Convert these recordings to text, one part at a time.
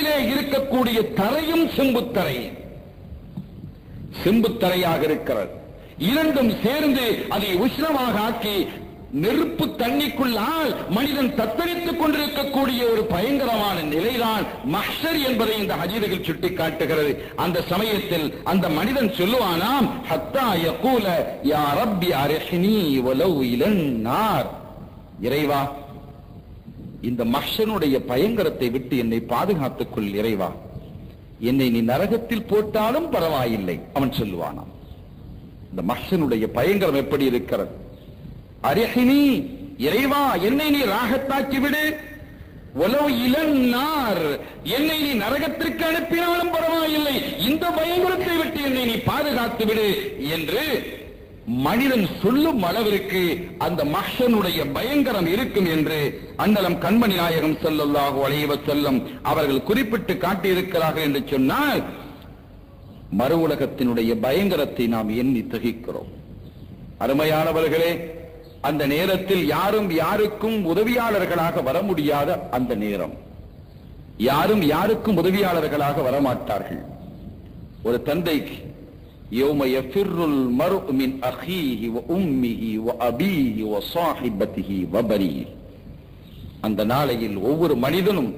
கீழே இருக்கக்கூடிய தரையும் செம்புத்தரை, செம்புத்தரையாக இருக்கிறது. இரண்டும் சேர்ந்து அதை உஷ்ணமாக ஆக்கி நெருப்பு தண்ணிக்குள்ளால் மனிதன் தத்தளித்துக் கொண்டிருக்கக்கூடிய ஒரு பயங்கரமான நிலைதான் மஹ்ஷர் என்பதை இந்த ஹதீஸுகள் சுட்டிக்காட்டுகிறது. அந்த சமயத்தில் அந்த மனிதன் சொல்லுவானாம், ஹத்தா யகூல யா ரப்பி அரிஹ்னி வலவ் இலன் நார், இறைவா இந்த மஹ்ஷருடைய பயங்கரத்தை விட்டு என்னை பாதுகாத்துக் கொள் இறைவா, என்னை நீ நரகத்தில் போட்டாலும் பரவாயில்லை அவன் சொல்லுவானாம். இந்த மஹ்ஷருடைய பயங்கரம் எப்படி இருக்கிறது? அரிஹினி, இறைவா என்னை நீ ராகத்தாக்கி விடு, வலவ் இலன் நார், என்னை நீ நரகத்திற்கு அனுப்பினாலும் பரவாயில்லை, இந்த பயங்கரத்தை விட்டு என்னை நீ பாதுகாத்து விடு என்று மனிதன் சொல்லும் அளவிற்கு அந்த மஹ்ஷருடைய பயங்கரம் இருக்கும் என்று அண்ணலம் கண்மணி நாயகம் ஸல்லல்லாஹு அலைஹி வஸல்லம் அவர்கள் குறிப்பிட்டு காட்டியிருக்கிறார்கள் என்று சொன்னால், மறு உலகத்தினுடைய பயங்கரத்தை நாம் எண்ணி திகைக்கிறோம். அருமையானவர்களே, அந்த நேரத்தில் யாரும் யாருக்கும் உதவியாளர்களாக வர முடியாத அந்த நேரம், யாரும் யாருக்கும் உதவியாளர்களாக வரமாட்டார்கள். ஒரு தந்தைக்கு யௌம யஃபிர்ருல் மர்உ மின் அஹீஹி வ உம்மிஹி வ அபீஹி வ ஸாஹிபதிஹி வ பனீஹி, அந்த நாளையில் ஒவ்வொரு மனிதனும்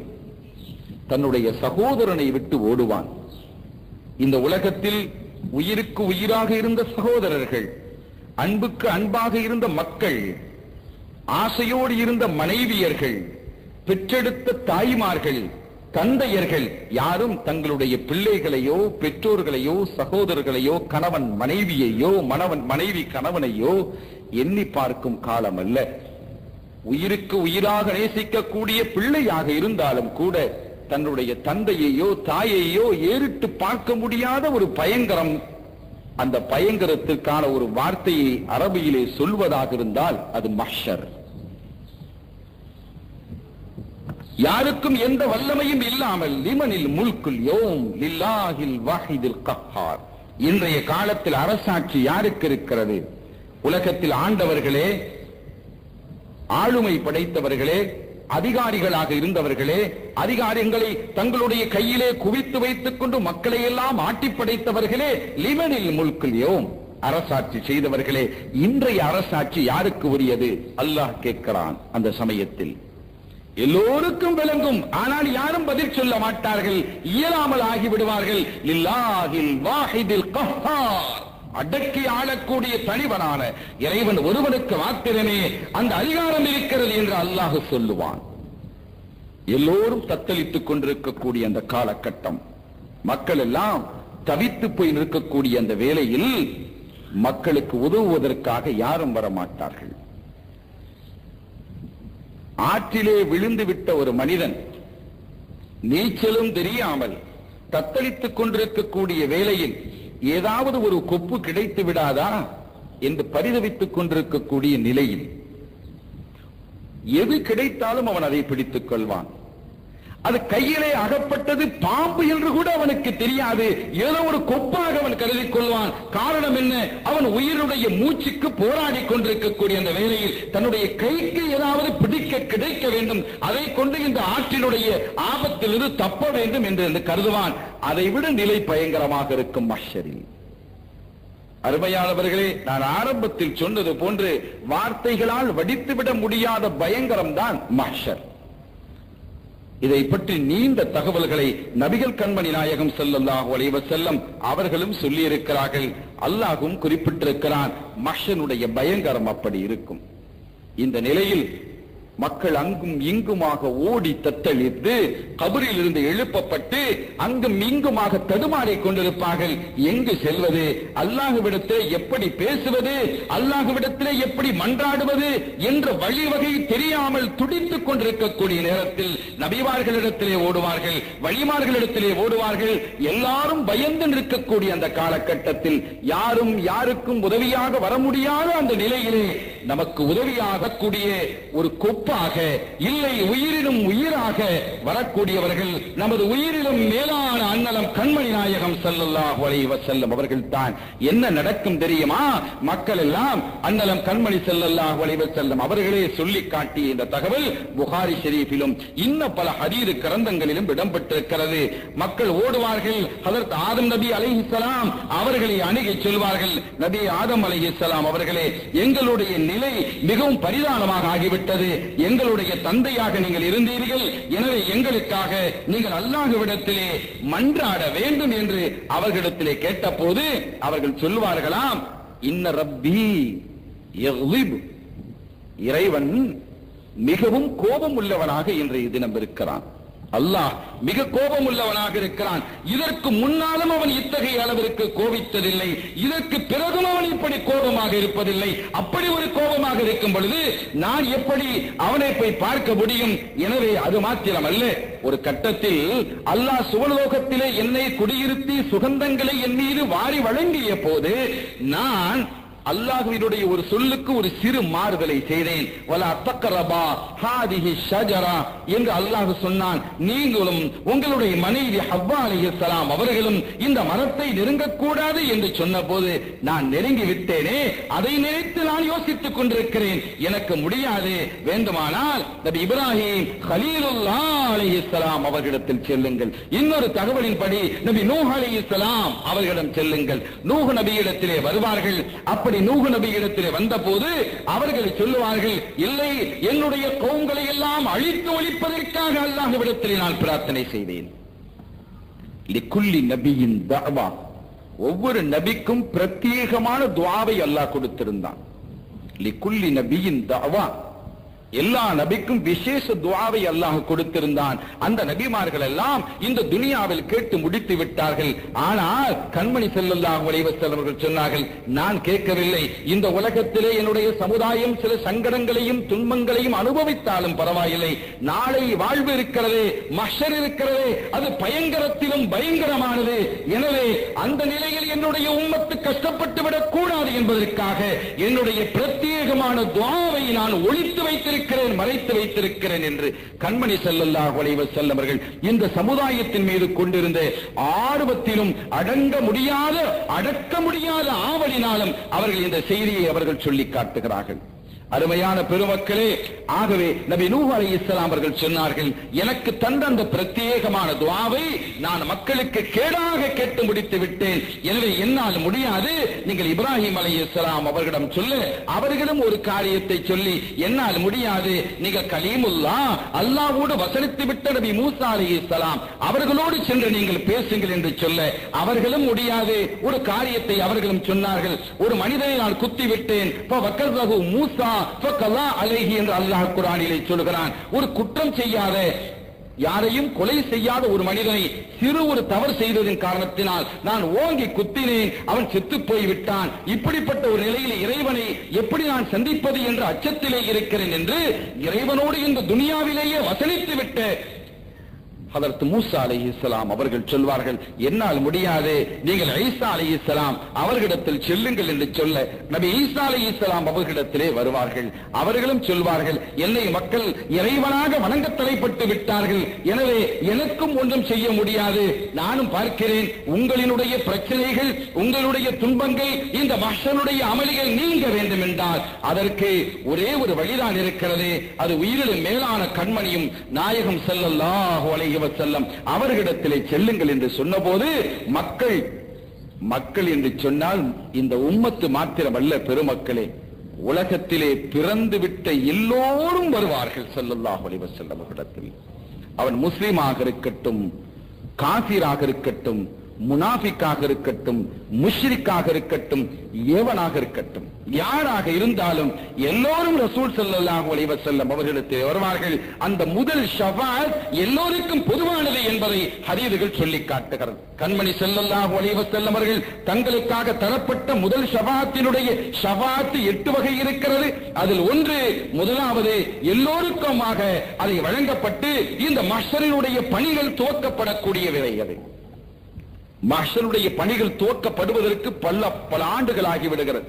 தன்னுடைய சகோதரனை விட்டு ஓடுவான். இந்த உலகத்தில் உயிருக்கு உயிராக இருந்த சகோதரர்கள், அன்புக்கு அன்பாக இருந்த மக்கள், ஆசையோடு இருந்த மனைவியர்கள், பெற்றெடுத்த தாய்மார்கள், தந்தையர்கள் யாரும் தங்களுடைய பிள்ளைகளையோ பெற்றோர்களையோ சகோதரர்களையோ கணவன் மனைவியையோ மனைவி கணவனையோ எண்ணி பார்க்கும் காலம் அல்ல. உயிருக்கு உயிராக நேசிக்கக்கூடிய பிள்ளையாக இருந்தாலும் கூட தன்னுடைய தந்தையையோ தாயையோ ஏறிட்டு பார்க்க முடியாத ஒரு பயங்கரம். அந்த பயங்கரத்திற்கான ஒரு வார்த்தையை அரபியிலே சொல்வதாக இருந்தால் அது மஹ்ஷர். யாருக்கும் எந்த வல்லமையும் இல்லாமல் லிமனில் முல்குல் யௌம் லில்லாஹில் வாஹிதில் கஹ்ஹார், இன்றைய காலத்தில் அரசாட்சி யாருக்கு இருக்கிறது? உலகத்தில் ஆண்டவர்களே, ஆளுமை படைத்தவர்களே, அதிகாரிகளாக இருந்தவர்களே, அதிகாரங்களை தங்களுடைய கையிலே குவித்து வைத்துக் கொண்டு மக்களை எல்லாம் ஆட்டி படைத்தவர்களே, லிமனில் முல்குல் யௌம், அரசாட்சி செய்தவர்களே, இன்றைய அரசாட்சி யாருக்கு உரியது? அல்லாஹ் கேட்கிறான். அந்த சமயத்தில் எல்லோருக்கும் விளங்கும், ஆனால் யாரும் பதில் சொல்ல மாட்டார்கள், இயலாமல் ஆகிவிடுவார்கள். லில்லாஹில் வாஹிதில் கஹ்ஹார், அடக்கி ஆளக்கூடிய தனிவனான இறைவன் ஒருவனுக்கு மாத்திரமே அந்த அதிகாரம் இருக்கிறது என்று அல்லாஹ் சொல்லுவான். எல்லோரும் தத்தளித்துக் கொண்டிருக்கக்கூடிய அந்த காலகட்டம், மக்கள் எல்லாம் தவித்து போய் நிற்கக்கூடிய அந்த வேளையில் மக்களுக்கு உதவுவதற்காக யாரும் வரமாட்டார்கள். ஆற்றிலே விழுந்து விட்ட ஒரு மனிதன் நீச்சலும் தெரியாமல் தத்தளித்துக் கொண்டிருக்கக்கூடிய வேளையில் ஏதாவது ஒரு கொப்பு கிடைத்து விடாதா என்று பரிதவித்துக் கொண்டிருக்கக்கூடிய நிலையில் எது கிடைத்தாலும் அவன் அதை பிடித்துக் கொள்வான். அது கையிலே அகப்பட்டது பாம்பு என்று கூட அவனுக்கு தெரியாது, ஏதோ ஒரு கொப்பாக அவன் கருதிக் கொள்வான். காரணம் என்ன? அவன் உயிருடைய மூச்சுக்கு போராடி கொண்டிருக்கக்கூடிய அந்த வேளையில் தன்னுடைய கைக்கு ஏதாவது பிடிக்க கிடைக்க வேண்டும், அதை கொண்டு இந்த ஆற்றினுடைய ஆபத்திலிருந்து தப்ப வேண்டும் என்று கருதுவான். அதைவிட நிலை பயங்கரமாக இருக்கும் மஹ்ஷரில். அருமையானவர்களே, நான் ஆரம்பத்தில் சொன்னது போன்று வார்த்தைகளால் வடித்துவிட முடியாத பயங்கரம் தான் மஹ்ஷர். இதை பற்றி நீண்ட தகவல்களை நபிகள் கண்மணி நாயகம் ஸல்லல்லாஹு அலைஹி வஸல்லம் அவர்களும் சொல்லியிருக்கிறார்கள். அல்லாஹ்வும் குறிப்பிட்டிருக்கிறான், மஹ்ஷருடைய பயங்கரம் அப்படி இருக்கும். இந்த நிலையில் மக்கள் அங்கும் இங்குமாக ஓடி தத்தளித்து கபரில் இருந்து எழுப்பப்பட்டு அங்கும் இங்குமாக தடுமாறிக் கொண்டிருப்பார்கள். எங்கு செல்வது? அல்லாஹ்விடத்திலே எப்படி பேசுவது? அல்லாஹ்விடத்திலே எப்படி மன்றாடுவது என்ற வழிவகை தெரியாமல் துடித்துக் கொண்டிருக்கக்கூடிய நேரத்தில் நபிமார்களிடத்திலே ஓடுவார்கள், வழிமார்களிடத்திலே ஓடுவார்கள். எல்லாரும் பயந்து நிற்கக்கூடிய அந்த காலகட்டத்தில் யாரும் யாருக்கும் உதவியாக வர முடியாத அந்த நிலையிலே நமக்கு உதவியாகக்கூடிய ஒரு கொப்பு ஒப்பாக இல்லை உயிரினும் உயிராக வரக்கூடியவர்கள் நமது உயிரிலும் மேலான அண்ணலம் கண்மணி நாயகம் ஸல்லல்லாஹு அலைஹி வஸல்லம் அவர்கள் தான். என்ன நடக்கும் தெரியுமா? மக்கள் எல்லாம் அண்ணலம் கண்மணி ஸல்லல்லாஹு அலைஹி வஸல்லம் அவர்களே சொல்லி காட்டிய இந்த தகவல் புகாரி ஷரீஃபிலும் இன்னும் பல ஹதீஸ் கிரந்தங்களிலும் இடம்பெற்றிருக்கிறது. மக்கள் ஓடுவார்கள். ஹஜ்ரத் ஆதம் நபி அலைஹிஸ்ஸலாம் அவர்களை அணுகி சொல்வார்கள், நபி ஆதம் அலைஹிஸ்ஸலாம் அவர்களே, எங்களுடைய நிலை மிகவும் பரிதானமாக ஆகிவிட்டது. எங்களுடைய தந்தையாக நீங்கள் இருந்தீர்கள், எனவே எங்களுக்காக நீங்கள் அல்லாஹ்விடத்திலே மன்றாட வேண்டும் என்று அவர்களிடத்திலே கேட்டபோது அவர்கள் சொல்வார்களாம், இன்ன ரப்பி யக்லிப், இறைவன் மிகவும் கோபம் உள்ளவனாக இன்றைய தினம் இருக்கிறான். அல்லாஹ் மிக கோபம் உள்ளவனாக இருக்கிறான். இதற்கு முன்னாலும் அவன் இத்தகைய அளவிற்கு கோபித்ததில்லை, இதற்கு பிறகும் அவன் இப்படி கோபமாக இருப்பதில்லை. அப்படி ஒரு கோபமாக இருக்கும் பொழுது நான் எப்படி அவனை போய் பார்க்க முடியும்? எனவே அது மாத்திரமல்ல, ஒரு கட்டத்தில் அல்லாஹ் சுவலோகத்திலே என்னை குடியிருத்தி சுகந்தங்களை என் மீது வாரி வழங்கிய போது நான் அல்லாஹ்வினுடைய ஒரு சொல்லுக்கு ஒரு சிறு மாறுதலை செய்தேன். வலா தக்ரபா ஹாதிஹி ஷஜரா என்று அல்லாஹ் சொன்னான். நீங்களும் உங்களுடைய மனைவி ஹவ்வா அலைஹிஸ்ஸலாம் அவர்களும் இந்த மரத்தை நெருங்கக்கூடாது என்று சொன்னபோது நான் நெருங்கி விட்டேனே, அதை நினைத்து நான் யோசித்துக் கொண்டிருக்கிறேன். எனக்கு முடியாது, வேண்டுமானால் நபி இப்ராஹிம் கலீலுல்லாஹ் அலைஹிஸ்ஸலாம் அவர்களிடத்தில் செல்லுங்கள். இன்னொரு தகவலின்படி நபி நூஹ் அலைஹிஸ்ஸலாம் அவர்களிடம் செல்லுங்கள். நூஹ் நபியிடத்திலே வருவார்கள். அப்படி நூஹ் நபியிடத்திலே வந்தபோது அவர்கள் சொல்லுவார்கள், இல்லை, என்னுடைய கௌம்களை எல்லாம் அழித்து ஒழிப்பதற்காக அல்லாஹ்விடத்திலே நான் பிரார்த்தனை செய்தேன். லிக்குல்லி நபியின் தஅவா, ஒவ்வொரு நபிக்கும் பிரத்யேகமான துஆவை அல்லாஹ் கொடுத்திருந்தான். லிக்குல்லி நபியின் தஅவா, எல்லா நபிக்கும் விசேஷ துஆவை அல்லாஹ் கொடுத்திருந்தான். அந்த நபிமார்கள் எல்லாம் இந்த துனியாவில் கேட்டு முடித்து விட்டார்கள். ஆனால் கண்மணி ஸல்லல்லாஹு அலைஹி வஸல்லம் அவர்கள் சொன்னார்கள், நான் கேட்கவில்லை. இந்த உலகத்திலே என்னுடைய சமுதாயம் சில சங்கடங்களையும் துன்பங்களையும் அனுபவித்தாலும் பரவாயில்லை, நாளை வாழ்வு இருக்கிறது, மஹ்ஷர் இருக்கிறது, அது பயங்கரத்திலும் பயங்கரமானது. எனவே அந்த நிலையில் என்னுடைய உம்மத்து கஷ்டப்பட்டு விடக் கூடாது என்பதற்காக என்னுடைய பிரத்யேகமான துஆவை நான் ஒளித்து வைத்திருக்கிறேன், மறைத்து வைத்திருக்கிறேன் என்று கண்மணி ஸல்லல்லாஹு அலைஹி வஸல்லம் அவர்கள் இந்த சமுதாயத்தின் மீது கொண்டிருந்த ஆர்வத்திலும் அடக்க முடியாத ஆவலினாலும் அவர்கள் இந்த செய்தியை அவர்கள் சொல்லி காட்டுகிறார்கள். அருமையான பெருமக்களே, ஆகவே நபி நூஹ் அலைஹிஸ்ஸலாம் அவர்கள் சொன்னார்கள், எனக்கு தந்த அந்த பிரத்யேகமான துஆவை நான் மக்களுக்கு கேடாக கேட்டு முடித்து விட்டேன். எனவே என்னால் முடியாது, நீங்கள் இப்ராஹிம் அலைஹிஸ்ஸலாம் அவர்களிடம் சொல்ல, அவர்களும் ஒரு காரியத்தை சொல்லி, என்னால் முடியாது, நீங்கள் கலீமுல்லாஹ் அல்லாஹ்வோடு வசனித்து விட்ட நபி மூசா அலைஹிஸ்ஸலாம் அவர்களோடு சென்று நீங்கள் பேசுங்கள் என்று சொல்ல, அவர்களும் முடியாது. ஒரு காரியத்தை அவர்களும் சொன்னார்கள், ஒரு மனிதனை நான் குத்தி விட்டேன், மூசா அலைஹி என்று அல்லாஹ் குர்ஆனிலே சொல்கிறான். ஒரு குற்றம் செய்யாத, யாரையும் கொலை செய்யாத ஒரு மனிதனை சிறு ஒரு தவறு செய்ததின் காரணத்தினால் நான் ஓங்கி குத்தினேன், அவன் செத்து போய்விட்டான். இப்படிப்பட்ட ஒரு நிலையில் இறைவனை எப்படி நான் சந்திப்பது என்ற அச்சத்திலே இருக்கிறேன் என்று இறைவனோடு இந்த துனியாவிலேயே வசனித்து விட்ட ஹதரத் மூசா அலைஹிஸ்ஸலாம் அவர்கள் சொல்வார்கள், என்னால் முடியாது, நீங்கள் ஈசா அலைஹிஸ்ஸலாம் அவர்களிடத்தில் செல்லுங்கள் என்று சொல்ல, நபி ஈசா அலைஹிஸ்ஸலாம் அவர்களிடத்திலே வருவார்கள். அவர்களும் சொல்வார்கள், என்னை மக்கள் இறைவனாக வணங்க தலைப்பட்டு விட்டார்கள், எனவே எனக்கும் ஒன்றும் செய்ய முடியாது. நானும் பார்க்கிறேன், உங்களினுடைய பிரச்சனைகள், உங்களுடைய துன்பங்கள், இந்த மஹ்ஷருடைய அமளிகள் நீங்க வேண்டும் என்றால் அதற்கு ஒரே ஒரு வழிதான் இருக்கிறது. அது உயிரிலும் மேலான கண்மணியும் நாயகம் ஸல்லல்லாஹு அலைஹி வஸல்லம் அவர்களிடத்திலே செல்லுங்கள் என்று சொன்னபோது மக்கள் என்று சொன்னால் இந்த உம்மத்து மாத்திரமல்ல பெருமக்களே, உலகத்திலே பிறந்து விட்ட எல்லோரும் வருவார்கள் ஸல்லல்லாஹு அலைஹி வஸல்லம் அவர்களிடத்தில். அவன் முஸ்லிமாக இருக்கட்டும், காஃபிராக இருக்கட்டும், முனாஃபிக்காக இருக்கட்டும், முஷ்ரிக்காக இருக்கட்டும், ஏவனாக இருக்கட்டும், யாராக இருந்தாலும் எல்லோரும் ரசூல் ஸல்லல்லாஹு அலைஹி வஸல்லம் அவர்களிடத்தில் வருவார்கள். அந்த முதல் ஷஃபாஅத் எல்லோருக்கும் பொதுவானது என்பதை ஹதீதுகள் சொல்லி காட்டுகிறது. கண்மணி ஸல்லல்லாஹு அலைஹி வஸல்லம் அவர்கள் தங்களுக்காக தரப்பட்ட முதல் ஷஃபாஅத்தினுடைய ஷஃபாஅத் 8 வகை இருக்கிறது. அதில் ஒன்று, முதலாவது எல்லோருக்குமாக அதை வழங்கப்பட்டு இந்த மஹ்ஷரினுடைய பணிகள் துவக்கப்படக்கூடிய வேளை அது. மஹ்ஷருடைய பணிகள் துவக்கப்படுவதற்கு பல ஆண்டுகள் ஆகிவிடுகிறது.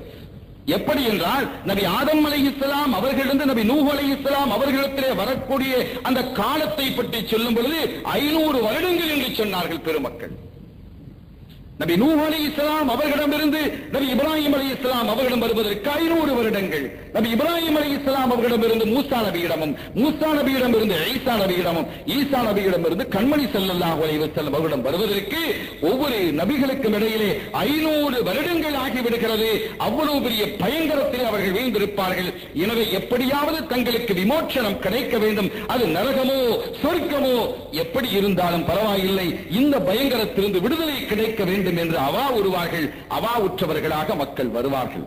எப்படி என்றால் நபி ஆதம் அலைஹிஸ்ஸலாம் அவர்களிருந்து நபி நூஹ் அலைஹிஸ்ஸலாம் அவர்களிடத்திலே வரக்கூடிய அந்த காலத்தை பற்றி சொல்லும் பொழுது 500 வருடங்கள் என்று சொன்னார்கள் பெருமக்கள். நபி நூஹ் அலைஹிஸ்ஸலாம் அவர்களிடமிருந்து நபி இப்ராஹிம் அலைஹிஸ்ஸலாம் அவர்களிடம் வருவதற்கு 500 வருடங்கள், நபி இப்ராஹிம் அலைஹிஸ்ஸலாம் அவர்களிடமிருந்து மூசா நபியிடமும், மூசா நபியிடமிருந்து ஈசா நபியிடமும், ஈசா நபியிடமிருந்து கண்மணி ஸல்லல்லாஹு அலைஹி வஸல்லம் அவர்களிடம் வருவதற்கு ஒவ்வொரு நபிகளுக்கும் இடையிலே 500 வருடங்கள் ஆகிவிடுகிறது. அவ்வளவு பெரிய பயங்கரத்தில் அவர்கள் வீழ்ந்திருப்பார்கள். எனவே எப்படியாவது தங்களுக்கு விமோச்சனம் கிடைக்க வேண்டும். அது நரகமோ சொர்க்கமோ எப்படி இருந்தாலும் பரவாயில்லை, இந்த பயங்கரத்திலிருந்து விடுதலை கிடைக்க வேண்டும் என்று அவா உறுவார்கள். அவா உற்றவர்களாக மக்கள் வருவார்கள்.